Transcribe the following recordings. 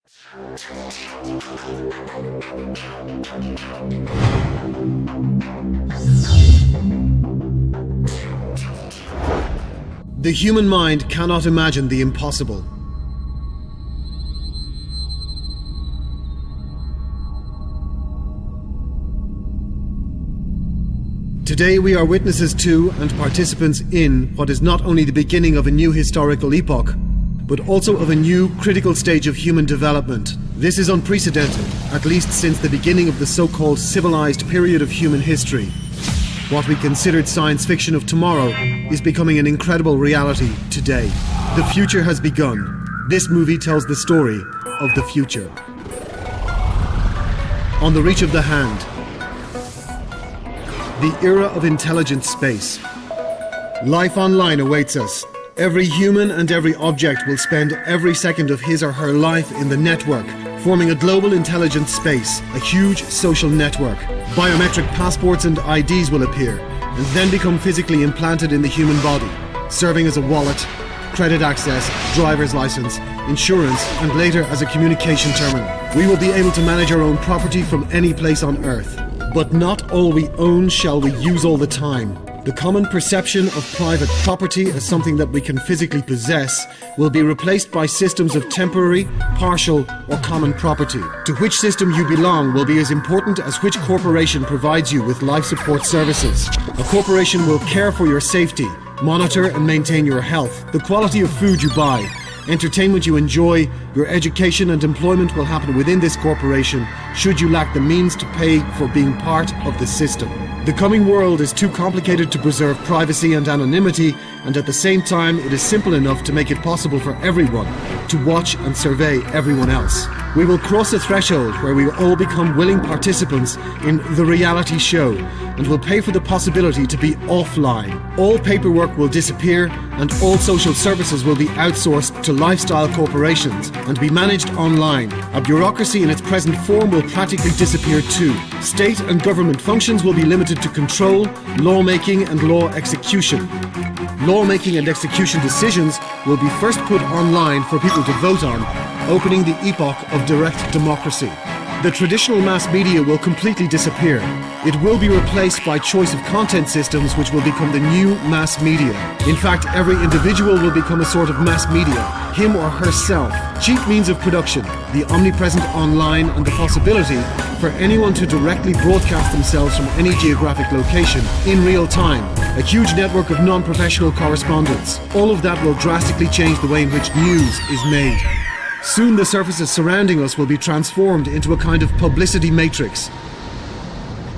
The human mind cannot imagine the impossible. Today we are witnesses to and participants in what is not only the beginning of a new historical epoch, but also of a new critical stage of human development. This is unprecedented, at least since the beginning of the so-called civilized period of human history. What we considered science fiction of tomorrow is becoming an incredible reality today. The future has begun. This movie tells the story of the future. On the reach of the hand. The era of intelligent space. Life online awaits us. Every human and every object will spend every second of his or her life in the network, forming a global intelligent space, a huge social network. Biometric passports and IDs will appear, and then become physically implanted in the human body, serving as a wallet, credit access, driver's license, insurance, and later as a communication terminal. We will be able to manage our own property from any place on Earth. But not all we own shall we use all the time. The common perception of private property as something that we can physically possess will be replaced by systems of temporary, partial, or common property. To which system you belong will be as important as which corporation provides you with life support services. A corporation will care for your safety, monitor and maintain your health, the quality of food you buy, entertainment you enjoy, your education and employment will happen within this corporation should you lack the means to pay for being part of the system. The coming world is too complicated to preserve privacy and anonymity, and at the same time it is simple enough to make it possible for everyone to watch and survey everyone else. We will cross a threshold where we will all become willing participants in the reality show and will pay for the possibility to be offline. All paperwork will disappear and all social services will be outsourced to lifestyle corporations and be managed online. A bureaucracy in its present form will practically disappear too. State and government functions will be limited to control, lawmaking and law execution. Lawmaking and execution decisions will be first put online for people to vote on, opening the epoch of direct democracy. The traditional mass media will completely disappear. It will be replaced by choice of content systems which will become the new mass media. In fact, every individual will become a sort of mass media, him or herself. Cheap means of production, the omnipresent online and the possibility for anyone to directly broadcast themselves from any geographic location in real time. A huge network of non-professional correspondents. All of that will drastically change the way in which news is made. Soon the surfaces surrounding us will be transformed into a kind of publicity matrix.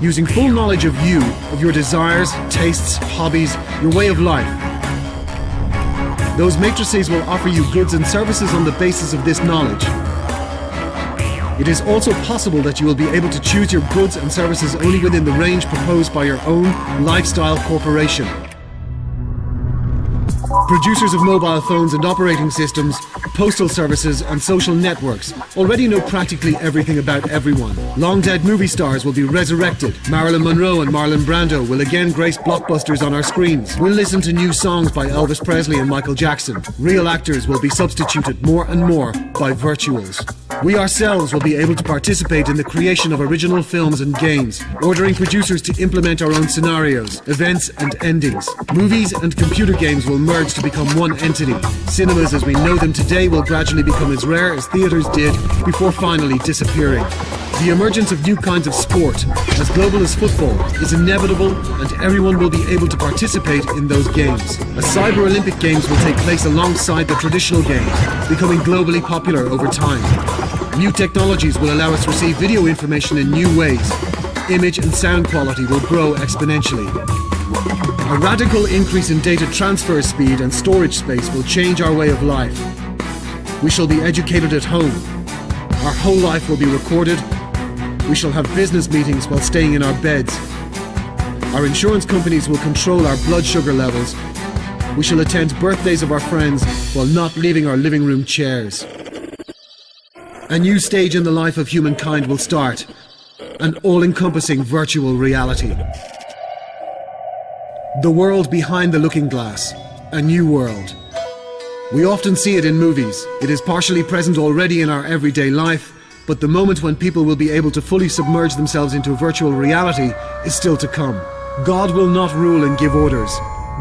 Using full knowledge of you, of your desires, tastes, hobbies, your way of life. Those matrices will offer you goods and services on the basis of this knowledge. It is also possible that you will be able to choose your goods and services only within the range proposed by your own lifestyle corporation. Producers of mobile phones and operating systems, postal services and social networks already know practically everything about everyone. Long-dead movie stars will be resurrected. Marilyn Monroe and Marlon Brando will again grace blockbusters on our screens. We'll listen to new songs by Elvis Presley and Michael Jackson. Real actors will be substituted more and more by virtuals. We ourselves will be able to participate in the creation of original films and games, ordering producers to implement our own scenarios, events and endings. Movies and computer games will merge to become one entity. Cinemas as we know them today will gradually become as rare as theatres did before finally disappearing. The emergence of new kinds of sport, as global as football, is inevitable and everyone will be able to participate in those games. A cyber Olympic Games will take place alongside the traditional games, becoming globally popular over time. New technologies will allow us to receive video information in new ways. Image and sound quality will grow exponentially. A radical increase in data transfer speed and storage space will change our way of life. We shall be educated at home. Our whole life will be recorded. We shall have business meetings while staying in our beds. Our insurance companies will control our blood sugar levels. We shall attend birthdays of our friends while not leaving our living room chairs. A new stage in the life of humankind will start. An all-encompassing virtual reality. The world behind the looking glass. A new world. We often see it in movies. It is partially present already in our everyday life, but the moment when people will be able to fully submerge themselves into virtual reality is still to come. God will not rule and give orders.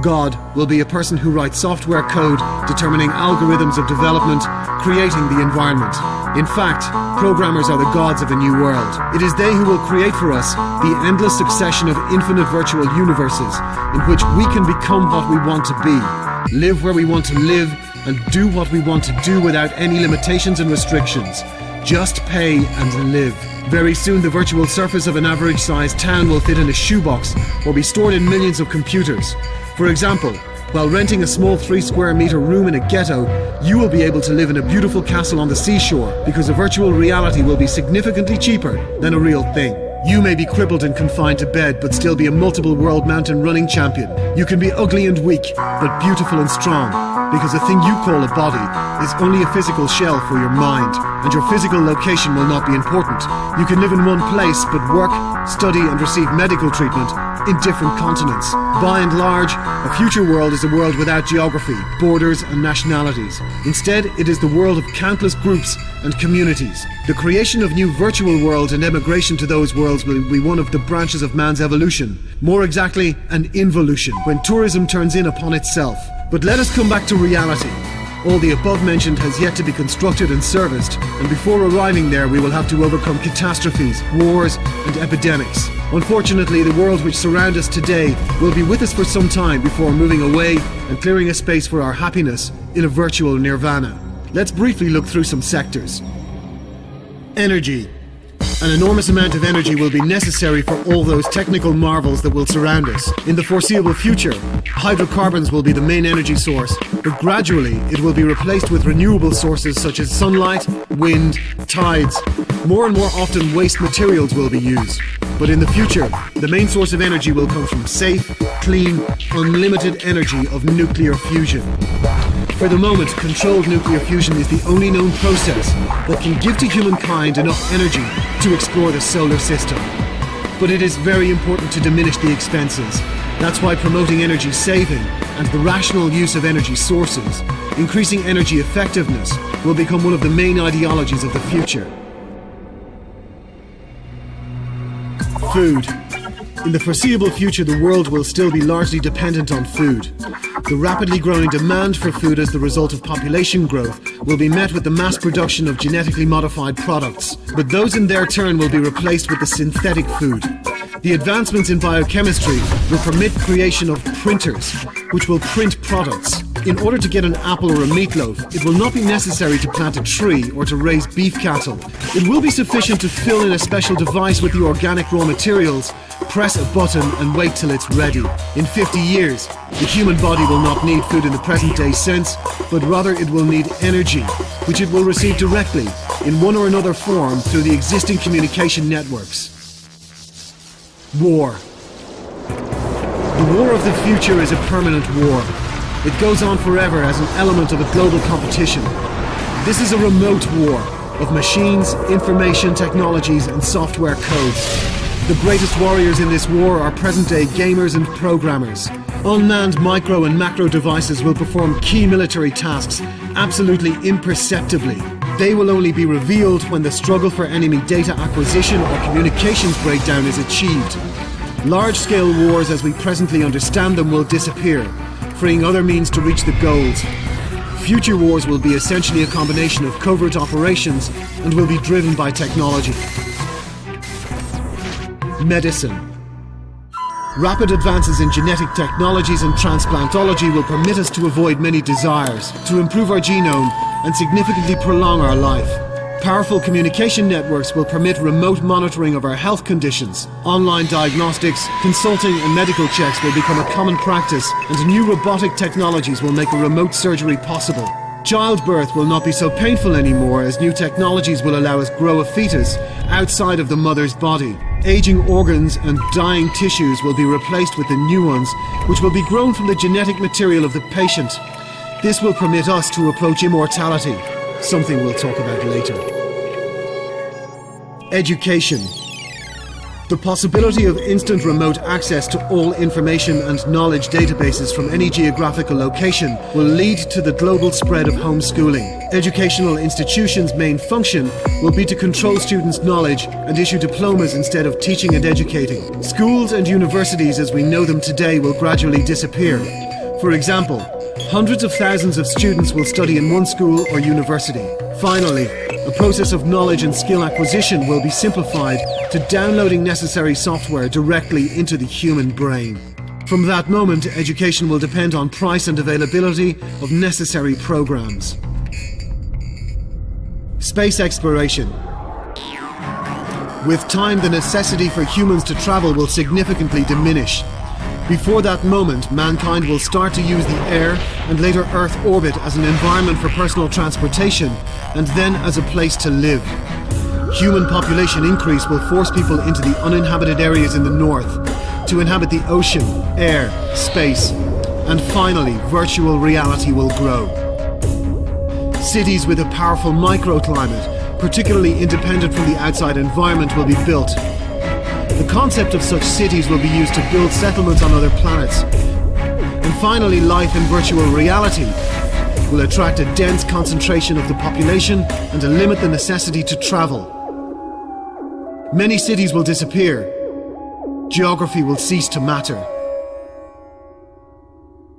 God will be a person who writes software code, determining algorithms of development, creating the environment. In fact, programmers are the gods of a new world. It is they who will create for us the endless succession of infinite virtual universes in which we can become what we want to be, live where we want to live, and do what we want to do without any limitations and restrictions. Just pay and live. Very soon the virtual surface of an average-sized town will fit in a shoebox or be stored in millions of computers. For example, while renting a small 3-square-meter room in a ghetto, you will be able to live in a beautiful castle on the seashore because a virtual reality will be significantly cheaper than a real thing. You may be crippled and confined to bed, but still be a multiple world mountain running champion. You can be ugly and weak, but beautiful and strong, because the thing you call a body is only a physical shell for your mind, and your physical location will not be important. You can live in one place, but work, study and receive medical treatment in different continents. By and large, a future world is a world without geography, borders and nationalities. Instead, it is the world of countless groups and communities. The creation of new virtual worlds and emigration to those worlds will be one of the branches of man's evolution. More exactly, an involution, when tourism turns in upon itself. But let us come back to reality. All the above mentioned has yet to be constructed and serviced, and before arriving there we will have to overcome catastrophes, wars and epidemics. Unfortunately, the world which surrounds us today will be with us for some time before moving away and clearing a space for our happiness in a virtual nirvana. Let's briefly look through some sectors. Energy. An enormous amount of energy will be necessary for all those technical marvels that will surround us. In the foreseeable future, hydrocarbons will be the main energy source, but gradually it will be replaced with renewable sources such as sunlight, wind, tides. More and more often waste materials will be used. But in the future, the main source of energy will come from safe, clean, unlimited energy of nuclear fusion. For the moment, controlled nuclear fusion is the only known process that can give to humankind enough energy to explore the solar system. But it is very important to diminish the expenses. That's why promoting energy saving and the rational use of energy sources, increasing energy effectiveness, will become one of the main ideologies of the future. Food. In the foreseeable future, the world will still be largely dependent on food. The rapidly growing demand for food as the result of population growth will be met with the mass production of genetically modified products, but those in their turn will be replaced with the synthetic food. The advancements in biochemistry will permit creation of printers, which will print products. In order to get an apple or a meatloaf, it will not be necessary to plant a tree or to raise beef cattle. It will be sufficient to fill in a special device with the organic raw materials, press a button and wait till it's ready. In 50 years, the human body will not need food in the present day sense, but rather it will need energy, which it will receive directly in one or another form through the existing communication networks. War. The war of the future is a permanent war. It goes on forever as an element of a global competition. This is a remote war of machines, information technologies and software codes. The greatest warriors in this war are present-day gamers and programmers. Unmanned micro and macro devices will perform key military tasks absolutely imperceptibly. They will only be revealed when the struggle for enemy data acquisition or communications breakdown is achieved. Large-scale wars as we presently understand them will disappear, freeing other means to reach the goals. Future wars will be essentially a combination of covert operations and will be driven by technology. Medicine. Rapid advances in genetic technologies and transplantology will permit us to avoid many desires, to improve our genome and significantly prolong our life. Powerful communication networks will permit remote monitoring of our health conditions. Online diagnostics, consulting and medical checks will become a common practice, and new robotic technologies will make a remote surgery possible. Childbirth will not be so painful anymore as new technologies will allow us grow a fetus outside of the mother's body. Aging organs and dying tissues will be replaced with the new ones, which will be grown from the genetic material of the patient. This will permit us to approach immortality, something we'll talk about later. Education. The possibility of instant remote access to all information and knowledge databases from any geographical location will lead to the global spread of homeschooling. Educational institutions' main function will be to control students' knowledge and issue diplomas instead of teaching and educating. Schools and universities as we know them today will gradually disappear. For example, hundreds of thousands of students will study in one school or university. Finally, the process of knowledge and skill acquisition will be simplified to downloading necessary software directly into the human brain. From that moment, education will depend on price and availability of necessary programs. Space exploration. With time, the necessity for humans to travel will significantly diminish. Before that moment, mankind will start to use the air and later Earth orbit as an environment for personal transportation and then as a place to live. Human population increase will force people into the uninhabited areas in the north to inhabit the ocean, air, space, and finally, virtual reality will grow. Cities with a powerful microclimate, particularly independent from the outside environment, will be built. The concept of such cities will be used to build settlements on other planets. And finally, life in virtual reality will attract a dense concentration of the population and limit the necessity to travel. Many cities will disappear. Geography will cease to matter.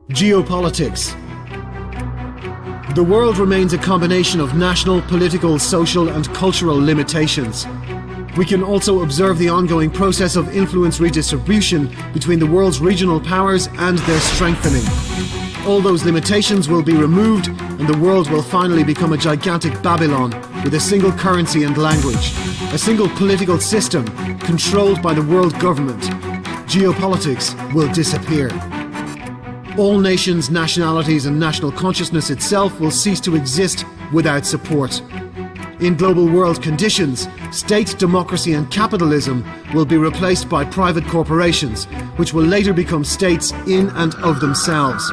Geopolitics. The world remains a combination of national, political, social, and cultural limitations. We can also observe the ongoing process of influence redistribution between the world's regional powers and their strengthening. All those limitations will be removed and the world will finally become a gigantic Babylon with a single currency and language, a single political system controlled by the world government. Geopolitics will disappear. All nations, nationalities, and national consciousness itself will cease to exist without support. In global world conditions, state democracy and capitalism will be replaced by private corporations, which will later become states in and of themselves.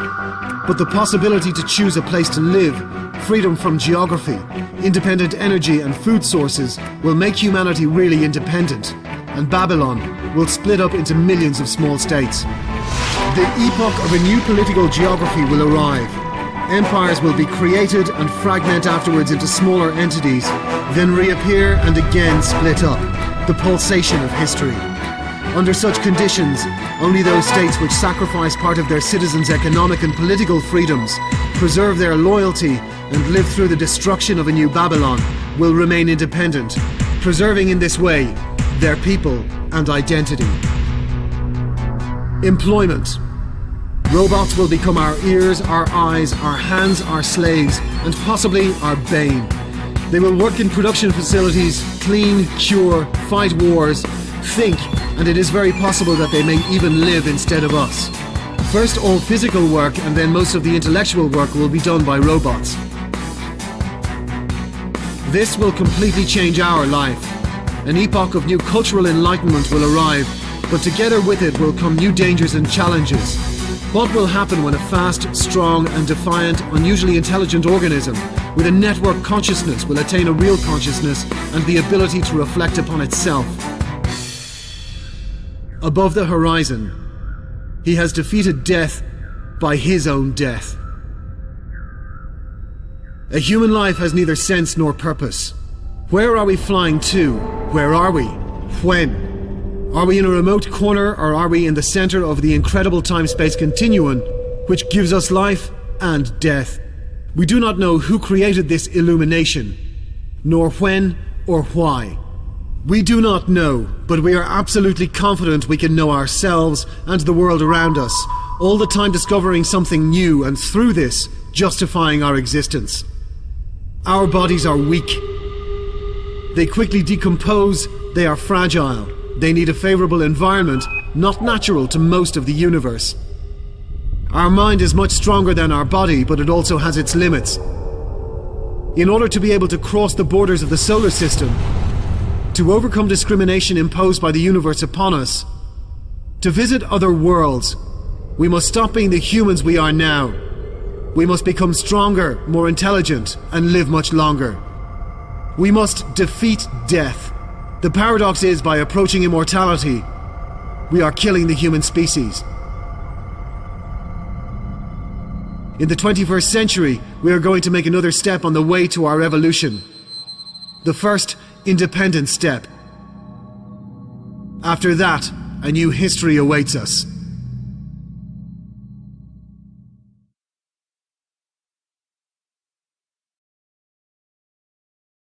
But the possibility to choose a place to live, freedom from geography, independent energy and food sources will make humanity really independent, and Babylon will split up into millions of small states. The epoch of a new political geography will arrive. Empires will be created and fragment afterwards into smaller entities, then reappear and again split up. The pulsation of history. Under such conditions, only those states which sacrifice part of their citizens' economic and political freedoms, preserve their loyalty, and live through the destruction of a new Babylon will remain independent, preserving in this way their people and identity. Employment. Robots will become our ears, our eyes, our hands, our slaves, and possibly our bane. They will work in production facilities, clean, cure, fight wars, think, and it is very possible that they may even live instead of us. First, all physical work and then most of the intellectual work will be done by robots. This will completely change our life. An epoch of new cultural enlightenment will arrive, but together with it will come new dangers and challenges. What will happen when a fast, strong and defiant, unusually intelligent organism with a network consciousness will attain a real consciousness and the ability to reflect upon itself? Above the horizon, he has defeated death by his own death. A human life has neither sense nor purpose. Where are we flying to? Where are we? When? Are we in a remote corner or are we in the center of the incredible time-space continuum which gives us life and death? We do not know who created this illumination, nor when or why. We do not know, but we are absolutely confident we can know ourselves and the world around us, all the time discovering something new and through this justifying our existence. Our bodies are weak. They quickly decompose, they are fragile. They need a favorable environment, not natural to most of the universe. Our mind is much stronger than our body, but it also has its limits. In order to be able to cross the borders of the solar system, to overcome discrimination imposed by the universe upon us, to visit other worlds, we must stop being the humans we are now. We must become stronger, more intelligent, and live much longer. We must defeat death. The paradox is, by approaching immortality, we are killing the human species. In the 21st century, we are going to make another step on the way to our evolution. The first independent step. After that, a new history awaits us.